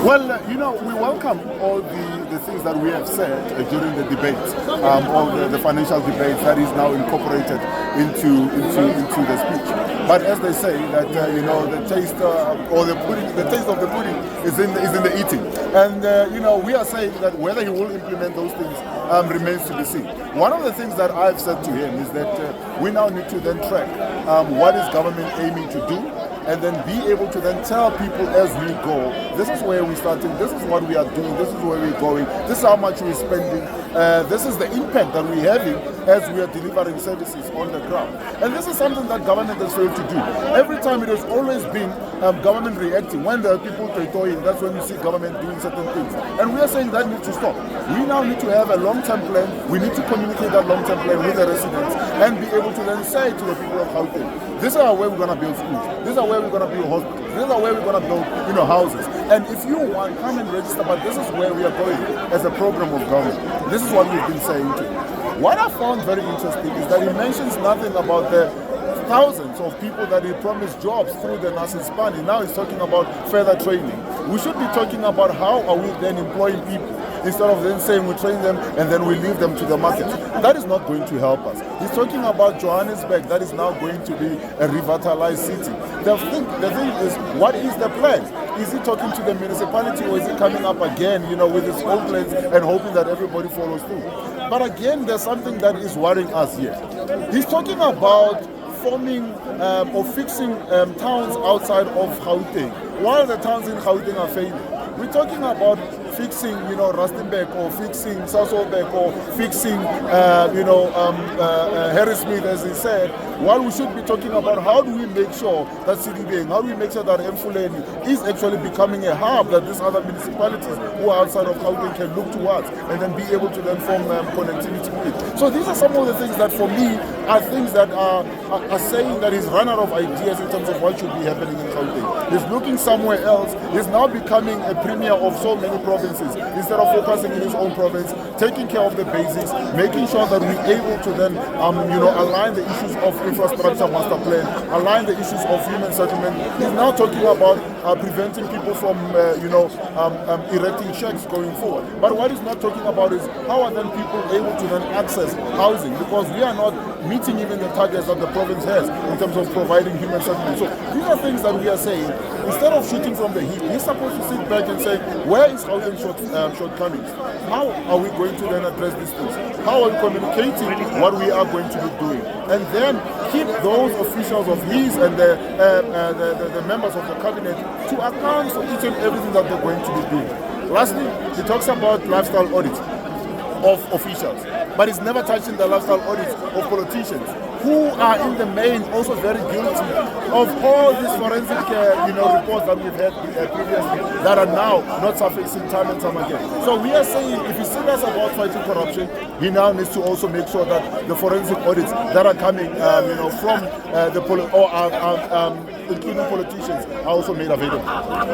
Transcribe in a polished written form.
Well, we welcome all the things that we have said during the debates, all the financial debates that is now incorporated into the speech. But as they say, that the taste or the pudding, the taste of the pudding is in the eating. And we are saying that whether he will implement those things remains to be seen. One of the things that I've said to him is that we now need to then track what is government aiming to do, and then be able to then tell people as we go, this is where we're starting, this is what we are doing, this is where we're going, this is how much we're spending, this is the impact that we're having as we are delivering services on the ground. And this is something that government has failed to do. Every time it has always been government reacting. When there are people territorial, that's when you see government doing certain things. And we are saying that needs to stop. We now need to have a long-term plan. We need to communicate that long-term plan with the residents and be able to then say to the people of Gauteng, this is where we're going to build schools. This is where we're going to build hospitals. This is where we're going to build, houses. And if you want, come and register. But this is where we are going as a program of government. This is what we've been saying to you. What I found very interesting is that he mentions nothing about the thousands of people that he promised jobs through the Nurses Fund. Now he's talking about further training. We should be talking about how are we then employing people, instead of then saying we train them and then we leave them to the market. That is not going to help us. He's talking about Johannesburg, that is now going to be a revitalized city. The thing is, what is the plan? Is he talking to the municipality, or is he coming up again, with his own plans and hoping that everybody follows through? But again, there's something that is worrying us here. He's talking about forming or fixing towns outside of Gauteng, while the towns in Gauteng are failing. We're talking about fixing, Rustenburg, or fixing Sasolburg, or fixing, Harrismith, as he said, while we should be talking about how do we make sure that Sidibeng, how do we make sure that Mfuleni is actually becoming a hub that these other municipalities who are outside of Gauteng can look towards and then be able to then form connectivity with. So these are some of the things that for me are things that are saying that he's run out of ideas in terms of what should be happening in Gauteng. He's looking somewhere else. He's now becoming a premier of so many provinces instead of focusing in his own province, taking care of the basics, making sure that we're able to then align the issues of infrastructure master plan, align the issues of human settlement. He's now talking about preventing people from erecting shacks going forward. But what he's not talking about is how are then people able to then access housing, because we are not meeting even the targets that the province has in terms of providing human settlement. So these are things that we are saying, instead of shooting from the hip, he's supposed to sit back and say, where is Gauteng's shortcomings? How are we going to then address these things? How are we communicating what we are going to be doing? And then keep those officials of his and the members of the cabinet to account for each and everything that they're going to be doing. Lastly, he talks about lifestyle audits of officials, but he's never touching the lifestyle audits of politicians, who are in the main also very guilty of all these forensic reports that we've had previously that are now not surfacing time and time again. So we are saying, if he's serious about fighting corruption, he now needs to also make sure that the forensic audits that are coming from including politicians, are also made available.